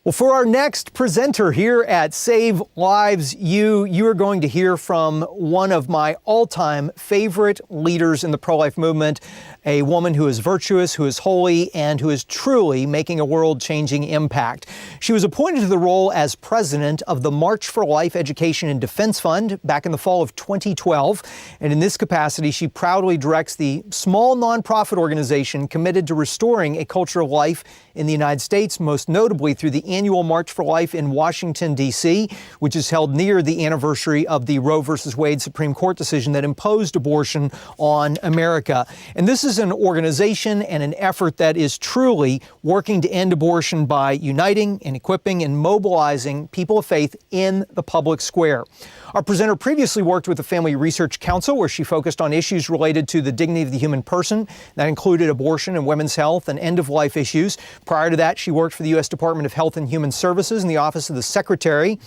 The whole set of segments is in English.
Well, for our next presenter here at Save Lives U, you are going to hear from one of my all-time favorite leaders in the pro-life movement, a woman who is virtuous, who is holy, and who is truly making a world-changing impact. She was appointed to the role as president of the March for Life Education and Defense Fund back in the fall of 2012. And in this capacity, she proudly directs the small nonprofit organization committed to restoring a culture of life in the United States, most notably through the annual March for Life in Washington, D.C., which is held near the anniversary of the Roe v. Wade Supreme Court decision that imposed abortion on America. And this is an organization and an effort that is truly working to end abortion by uniting and equipping and mobilizing people of faith in the public square. Our presenter previously worked with the Family Research Council, where she focused on issues related to the dignity of the human person. That included abortion and women's health and end-of-life issues. Prior to that, she worked for the U.S. Department of Health and Human Services in the Office of the Secretary.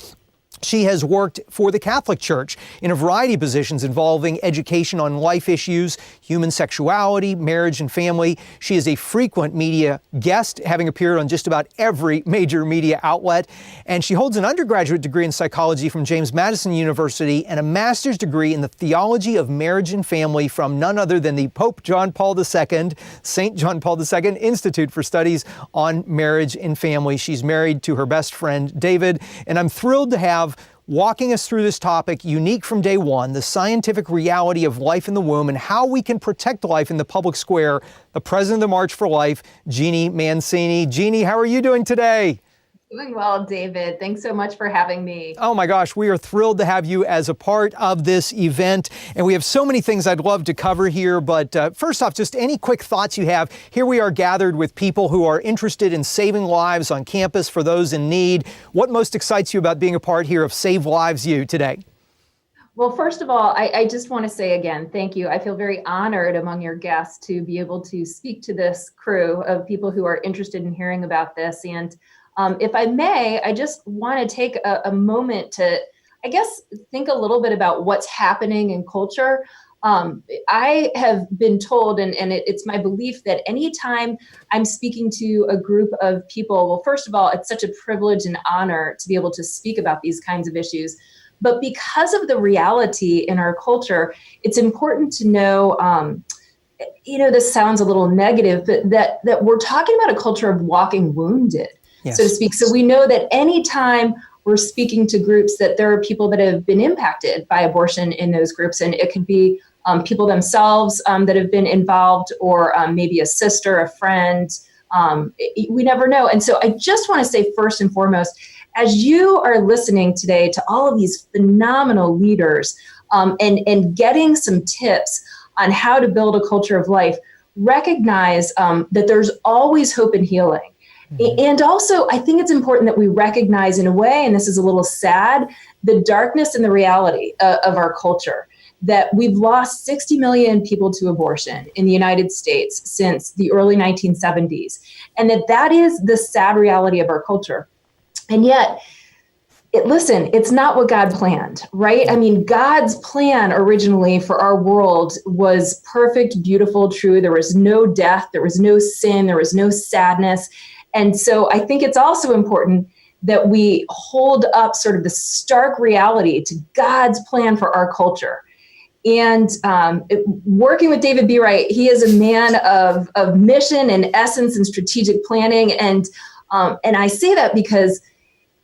She has worked for the Catholic Church in a variety of positions involving education on life issues, human sexuality, marriage, and family. She is a frequent media guest, having appeared on just about every major media outlet. And she holds an undergraduate degree in psychology from James Madison University and a master's degree in the theology of marriage and family from none other than the Pope John Paul II, St. John Paul II Institute for Studies on Marriage and Family. She's married to her best friend, David, and I'm thrilled to have walking us through this topic, unique from day one, the scientific reality of life in the womb and how we can protect life in the public square, the president of the March for Life, Jeanne Mancini. Jeanne, how are you doing today? Doing well, David. Thanks so much for having me. Oh my gosh, we are thrilled to have you as a part of this event. And we have so many things I'd love to cover here. But first off, just any quick thoughts you have. Here we are gathered with people who are interested in saving lives on campus for those in need. What most excites you about being a part here of Save Lives U today? Well, first of all, I just want to say again, thank you. I feel very honored among your guests to be able to speak to this crew of people who are interested in hearing about this. And if I may, I just want to take a moment to, I guess, think a little bit about what's happening in culture. I have been told, and it's my belief, that anytime I'm speaking to a group of people, well, first of all, it's such a privilege and honor to be able to speak about these kinds of issues. But because of the reality in our culture, it's important to know, this sounds a little negative, but that we're talking about a culture of walking wounded. Yes. So to speak. So we know that anytime we're speaking to groups, that there are people that have been impacted by abortion in those groups. And it could be people themselves that have been involved, or maybe a sister, a friend. We never know. And so I just want to say, first and foremost, as you are listening today to all of these phenomenal leaders and getting some tips on how to build a culture of life, recognize that there's always hope and healing. And also, I think it's important that we recognize, in a way, and this is a little sad, the darkness and the reality of our culture, that we've lost 60 million people to abortion in the United States since the early 1970s, and that is the sad reality of our culture. And yet, listen, it's not what God planned, right? I mean, God's plan originally for our world was perfect, beautiful, true. There was no death, there was no sin, there was no sadness. And so I think it's also important that we hold up sort of the stark reality to God's plan for our culture. And working with David B. Wright, he is a man of mission and essence and strategic planning. And I say that because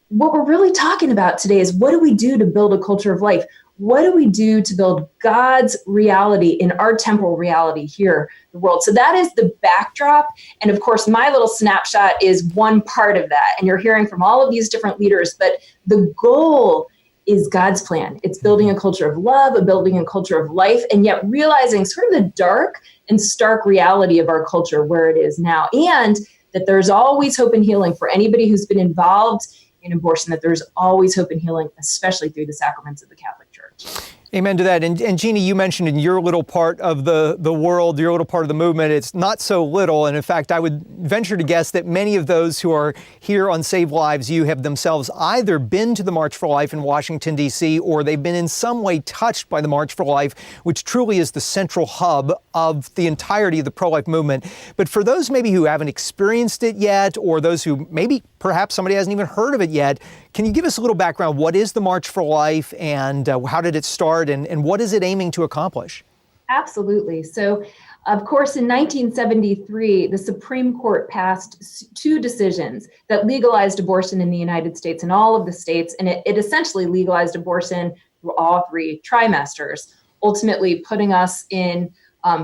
what we're really talking about today is, what do we do to build a culture of life? What do we do to build God's reality in our temporal reality here in the world? So that is the backdrop. And of course, my little snapshot is one part of that. And you're hearing from all of these different leaders, but the goal is God's plan. It's building a culture of love, building a culture of life, and yet realizing sort of the dark and stark reality of our culture where it is now. And that there's always hope and healing for anybody who's been involved in abortion, that there's always hope and healing, especially through the sacraments of the Catholic Church. Amen to that. And Jeannie, you mentioned in your little part of the world, your little part of the movement, it's not so little. And in fact, I would venture to guess that many of those who are here on Save Lives U have themselves either been to the March for Life in Washington, D.C., or they've been in some way touched by the March for Life, which truly is the central hub of the entirety of the pro-life movement. But for those maybe who haven't experienced it yet, or those who maybe perhaps somebody hasn't even heard of it yet, can you give us a little background? What is the March for Life, and how did it start, and what is it aiming to accomplish? Absolutely. So, of course, in 1973, the Supreme Court passed two decisions that legalized abortion in the United States and all of the states, and it essentially legalized abortion through all three trimesters, ultimately putting us in,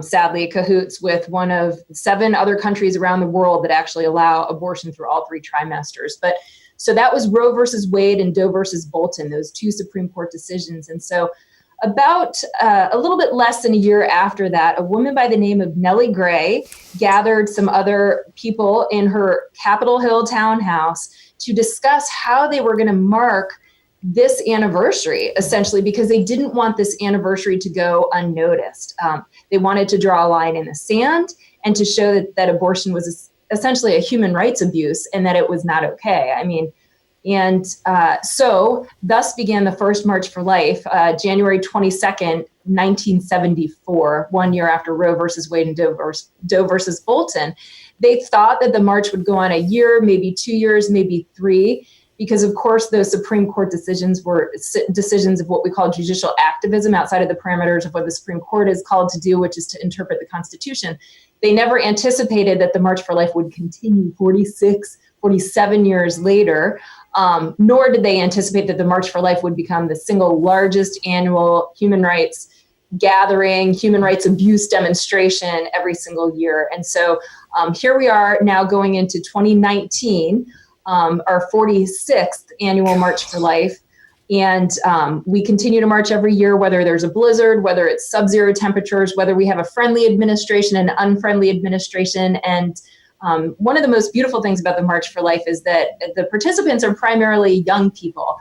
sadly, cahoots with one of 7 other countries around the world that actually allow abortion through all 3 trimesters. But so that was Roe versus Wade and Doe versus Bolton, those 2 Supreme Court decisions. And so about a little bit less than a year after that, a woman by the name of Nellie Gray gathered some other people in her Capitol Hill townhouse to discuss how they were going to mark this anniversary, essentially, because they didn't want this anniversary to go unnoticed. They wanted to draw a line in the sand and to show that abortion was essentially a human rights abuse and that it was not okay. I mean, and so thus began the first March for Life, January 22nd, 1974, 1 year after Roe versus Wade and Doe versus Bolton. They thought that the march would go on a year, maybe 2 years, maybe 3, because of course those Supreme Court decisions were decisions of what we call judicial activism outside of the parameters of what the Supreme Court is called to do, which is to interpret the Constitution. They never anticipated that the March for Life would continue 46, 47 years later, nor did they anticipate that the March for Life would become the single largest annual human rights gathering, human rights abuse demonstration every single year. And so here we are now going into 2019, our 46th annual March for Life. And we continue to march every year, whether there's a blizzard, whether it's sub-zero temperatures, whether we have a friendly administration and unfriendly administration. And one of the most beautiful things about the March for Life is that the participants are primarily young people,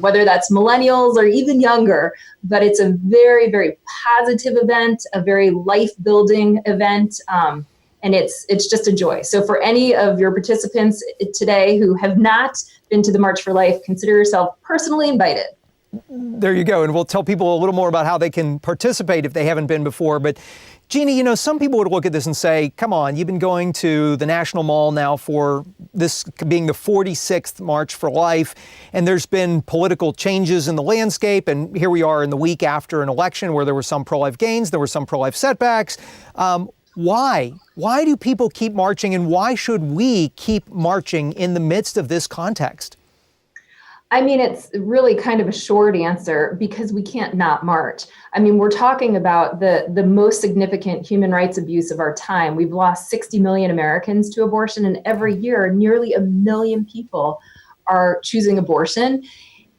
whether that's millennials or even younger. But it's a very, very positive event, a very life-building event. And it's just a joy. So for any of your participants today who have not been to the March for Life, consider yourself personally invited. There you go. And we'll tell people a little more about how they can participate if they haven't been before. But Jeannie, you know, some people would look at this and say, come on, you've been going to the National Mall now for this being the 46th March for Life, and there's been political changes in the landscape, and here we are in the week after an election where there were some pro-life gains, there were some pro-life setbacks. Why? Why do people keep marching, and why should we keep marching in the midst of this context? I mean, it's really kind of a short answer, because we can't not march. I mean, we're talking about the most significant human rights abuse of our time. We've lost 60 million Americans to abortion, and every year, nearly 1 million people are choosing abortion.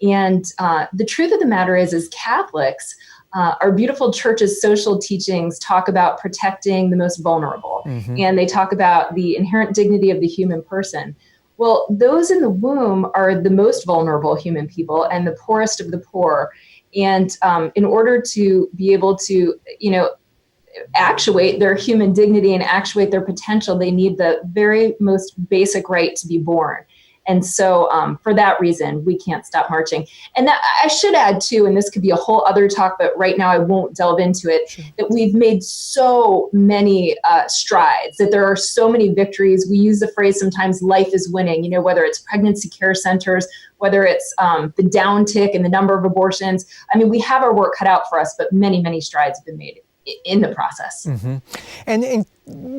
And the truth of the matter is Catholics, our beautiful church's social teachings talk about protecting the most vulnerable, and they talk about the inherent dignity of the human person. Well, those in the womb are the most vulnerable human people and the poorest of the poor. And in order to be able to, actuate their human dignity and actuate their potential, they need the very most basic right to be born. And so for that reason, we can't stop marching. And that, I should add too, and this could be a whole other talk, but right now I won't delve into it, that we've made so many strides, that there are so many victories. We use the phrase sometimes, life is winning, whether it's pregnancy care centers, whether it's the downtick in the number of abortions. I mean, we have our work cut out for us, but many, many strides have been made in the process. And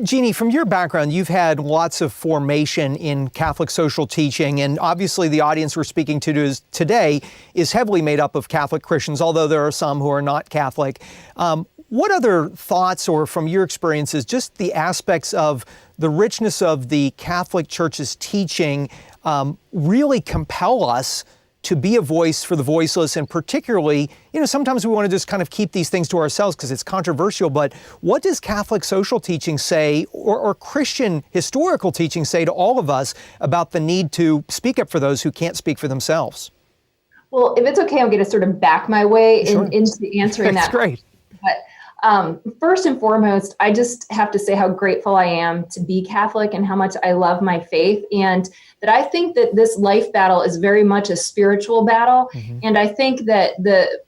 Jeannie, from your background, you've had lots of formation in Catholic social teaching, and obviously the audience we're speaking to today is heavily made up of Catholic Christians, although there are some who are not Catholic. What other thoughts, or from your experiences, just the aspects of the richness of the Catholic Church's teaching really compel us to be a voice for the voiceless, and particularly, sometimes we want to just kind of keep these things to ourselves because it's controversial, but what does Catholic social teaching say, or Christian historical teaching say to all of us about the need to speak up for those who can't speak for themselves? Well, if it's okay, I'm going to sort of back my way Sure. into answering That's that. great. But first and foremost, I just have to say how grateful I am to be Catholic and how much I love my faith. And that I think that this life battle is very much a spiritual battle. Mm-hmm. And I think that the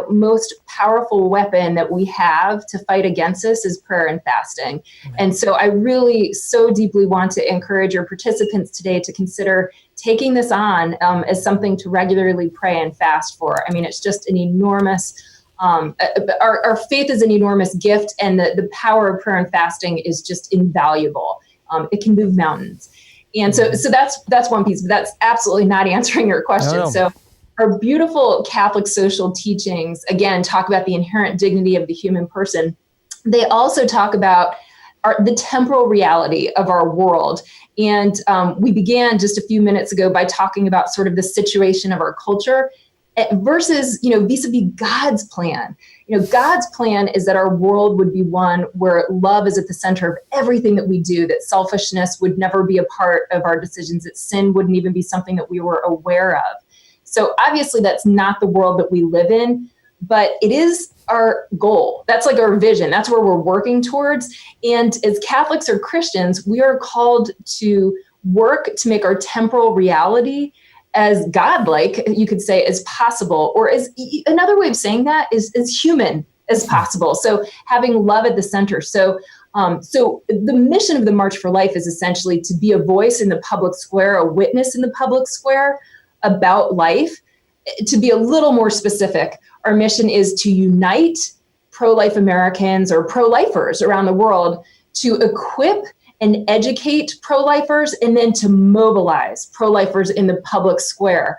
most powerful weapon that we have to fight against this is prayer and fasting. Right. And so I really so deeply want to encourage your participants today to consider taking this on as something to regularly pray and fast for. I mean, it's just an enormous, our faith is an enormous gift, and the power of prayer and fasting is just invaluable. It can move mountains. And so that's one piece, but that's absolutely not answering your question. No. So our beautiful Catholic social teachings, again, talk about the inherent dignity of the human person. They also talk about the temporal reality of our world. And we began just a few minutes ago by talking about sort of the situation of our culture versus, vis-a-vis God's plan. God's plan is that our world would be one where love is at the center of everything that we do, that selfishness would never be a part of our decisions, that sin wouldn't even be something that we were aware of. So obviously that's not the world that we live in, but it is our goal. That's like our vision. That's where we're working towards. And as Catholics or Christians, we are called to work to make our temporal reality as godlike, you could say, as possible, or as another way of saying that is as human as possible. So having love at the center. So the mission of the March for Life is essentially to be a voice in the public square, a witness in the public square about life. To be a little more specific, our mission is to unite pro-life Americans or pro-lifers around the world, to equip and educate pro-lifers, and then to mobilize pro-lifers in the public square.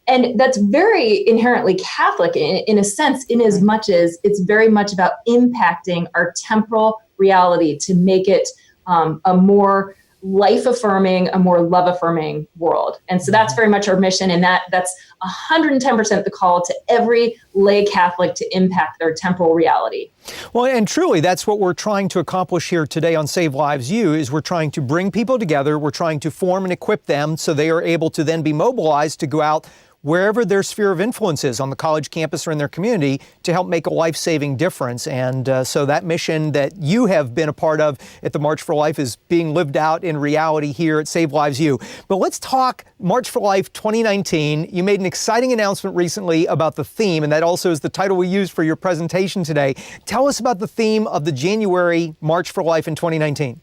And that's very inherently Catholic in a sense, in as much as it's very much about impacting our temporal reality to make it a more life-affirming, a more love-affirming world. And so that's very much our mission, and that's 110% the call to every lay Catholic to impact their temporal reality. Well, and truly, that's what we're trying to accomplish here today on Save Lives U, is we're trying to bring people together, we're trying to form and equip them so they are able to then be mobilized to go out wherever their sphere of influence is on the college campus or in their community to help make a life-saving difference. And so that mission that you have been a part of at the March for Life is being lived out in reality here at Save Lives U. But let's talk March for Life 2019. You made an exciting announcement recently about the theme, and that also is the title we used for your presentation today. Tell us about the theme of the January March for Life in 2019.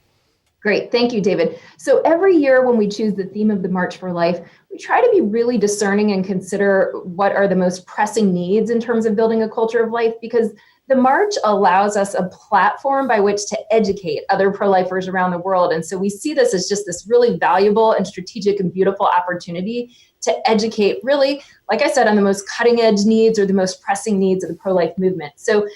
Great. Thank you, David. So every year when we choose the theme of the March for Life, we try to be really discerning and consider what are the most pressing needs in terms of building a culture of life, because the March allows us a platform by which to educate other pro-lifers around the world. And so we see this as just this really valuable and strategic and beautiful opportunity to educate, really, like I said, on the most cutting edge needs or the most pressing needs of the pro-life movement. So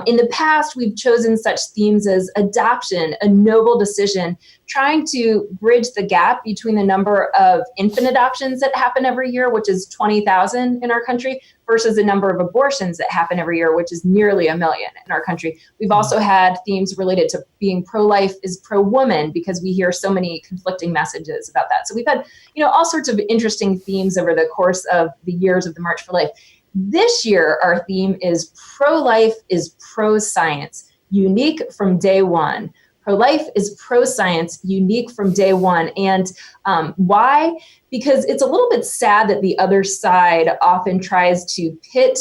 in the past, we've chosen such themes as adoption, a noble decision, trying to bridge the gap between the number of infant adoptions that happen every year, which is 20,000 in our country, versus the number of abortions that happen every year, which is nearly 1 million in our country. We've also had themes related to being pro-life is pro-woman, because we hear so many conflicting messages about that. So we've had, all sorts of interesting themes over the course of the years of the March for Life. This year, our theme is pro-life is pro-science, unique from day one. Pro-life is pro-science, unique from day one. And why? Because it's a little bit sad that the other side often tries to pit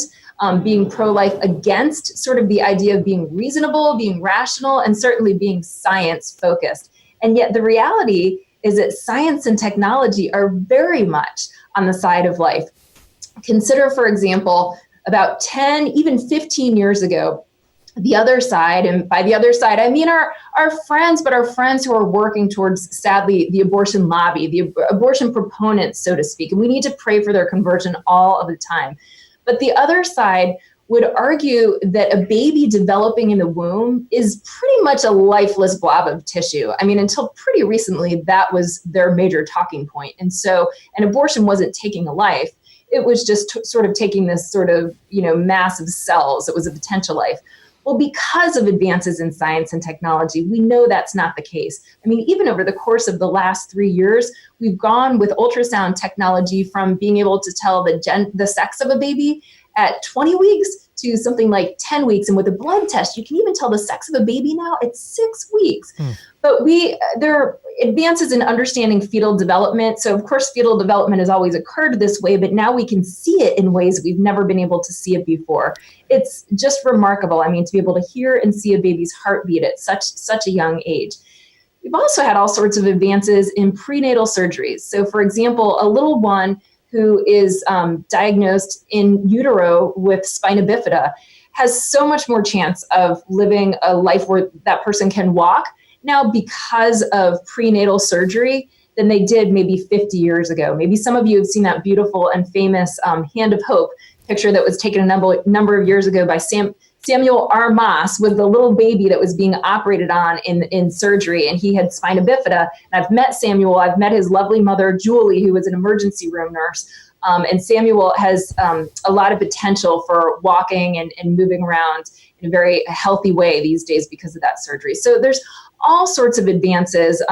being pro-life against sort of the idea of being reasonable, being rational, and certainly being science-focused. And yet the reality is that science and technology are very much on the side of life. Consider, for example, about 10, even 15 years ago, the other side, and by the other side, I mean our friends, but our friends who are working towards, sadly, the abortion lobby, the abortion proponents, so to speak, and we need to pray for their conversion all of the time. But the other side would argue that a baby developing in the womb is pretty much a lifeless blob of tissue. I mean, until pretty recently, that was their major talking point. And so an abortion wasn't taking a life. It was just sort of taking this sort of, mass of cells. It was a potential life. Well, because of advances in science and technology, we know that's not the case. I mean, even over the course of the last 3 years, we've gone with ultrasound technology from being able to tell the sex of a baby at 20 weeks to something like 10 weeks. And with a blood test, you can even tell the sex of a baby now at 6 weeks. But there are advances in understanding fetal development. So of course, fetal development has always occurred this way, but now we can see it in ways that we've never been able to see it before. It's just remarkable. I mean, to be able to hear and see a baby's heartbeat at such a young age. We've also had all sorts of advances in prenatal surgeries. So for example, a little one who is diagnosed in utero with spina bifida has so much more chance of living a life where that person can walk now because of prenatal surgery than they did maybe 50 years ago. Maybe some of you have seen that beautiful and famous Hand of Hope picture that was taken a number of years ago by Samuel R. Moss, with the little baby that was being operated on in surgery, and he had spina bifida. And I've met Samuel. I've met his lovely mother, Julie, who was an emergency room nurse. And Samuel has a lot of potential for walking and moving around in a very healthy way these days because of that surgery. So there's all sorts of advances.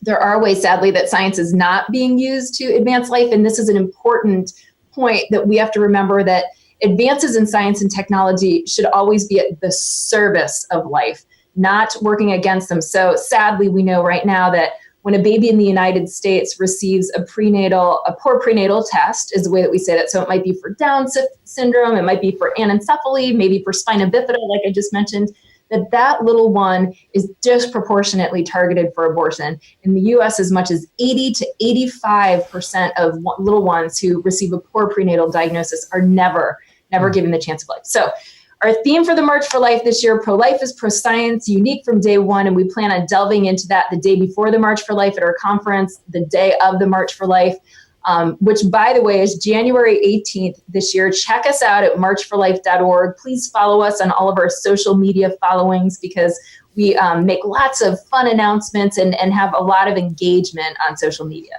There are ways, sadly, that science is not being used to advance life. And this is an important point that we have to remember, that advances in science and technology should always be at the service of life, not working against them. So sadly, we know right now that when a baby in the United States receives a poor prenatal test, is the way that we say that. So it might be for Down syndrome, it might be for anencephaly, maybe for spina bifida, like I just mentioned, that little one is disproportionately targeted for abortion. In the US, as much as 80 to 85% of little ones who receive a poor prenatal diagnosis are never given the chance of life. So our theme for the March for Life this year, pro-life is pro-science, unique from day one, and we plan on delving into that the day before the March for Life at our conference, the day of the March for Life, which, by the way, is January 18th this year. Check us out at marchforlife.org. Please follow us on all of our social media followings, because we make lots of fun announcements and have a lot of engagement on social media.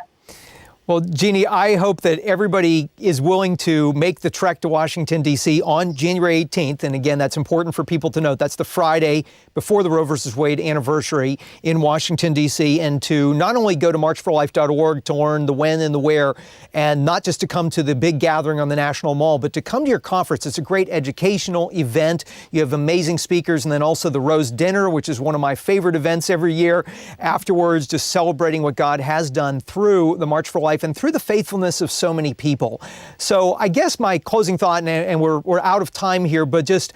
Well, Jeanne, I hope that everybody is willing to make the trek to Washington, D.C. on January 18th. And again, that's important for people to note. That's the Friday before the Roe v. Wade anniversary in Washington, D.C. And to not only go to marchforlife.org to learn the when and the where, and not just to come to the big gathering on the National Mall, but to come to your conference. It's a great educational event. You have amazing speakers, and then also the Rose Dinner, which is one of my favorite events every year. Afterwards, just celebrating what God has done through the March for Life and through the faithfulness of so many people. So I guess my closing thought, and we're out of time here, but just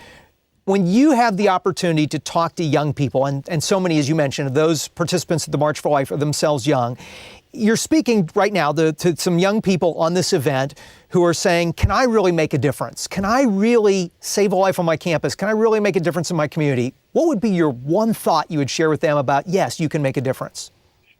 when you have the opportunity to talk to young people, and so many, as you mentioned, those participants at the March for Life are themselves young, you're speaking right now to some young people on this event who are saying, can I really make a difference? Can I really save a life on my campus? Can I really make a difference in my community? What would be your one thought you would share with them about, yes, you can make a difference?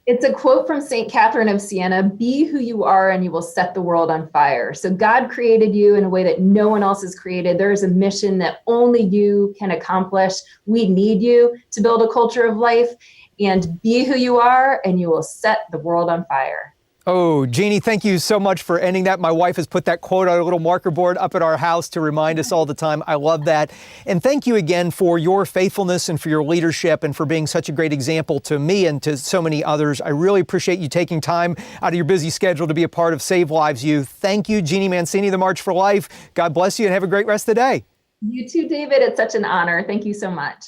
It's a quote from St. Catherine of Siena: be who you are and you will set the world on fire. So God created you in a way that no one else has created. There is a mission that only you can accomplish. We need you to build a culture of life, and be who you are and you will set the world on fire. Oh, Jeanne, thank you so much for ending that. My wife has put that quote on a little marker board up at our house to remind us all the time. I love that. And thank you again for your faithfulness and for your leadership and for being such a great example to me and to so many others. I really appreciate you taking time out of your busy schedule to be a part of Save Lives Youth. Thank you, Jeanne Mancini, the March for Life. God bless you and have a great rest of the day. You too, David. It's such an honor. Thank you so much.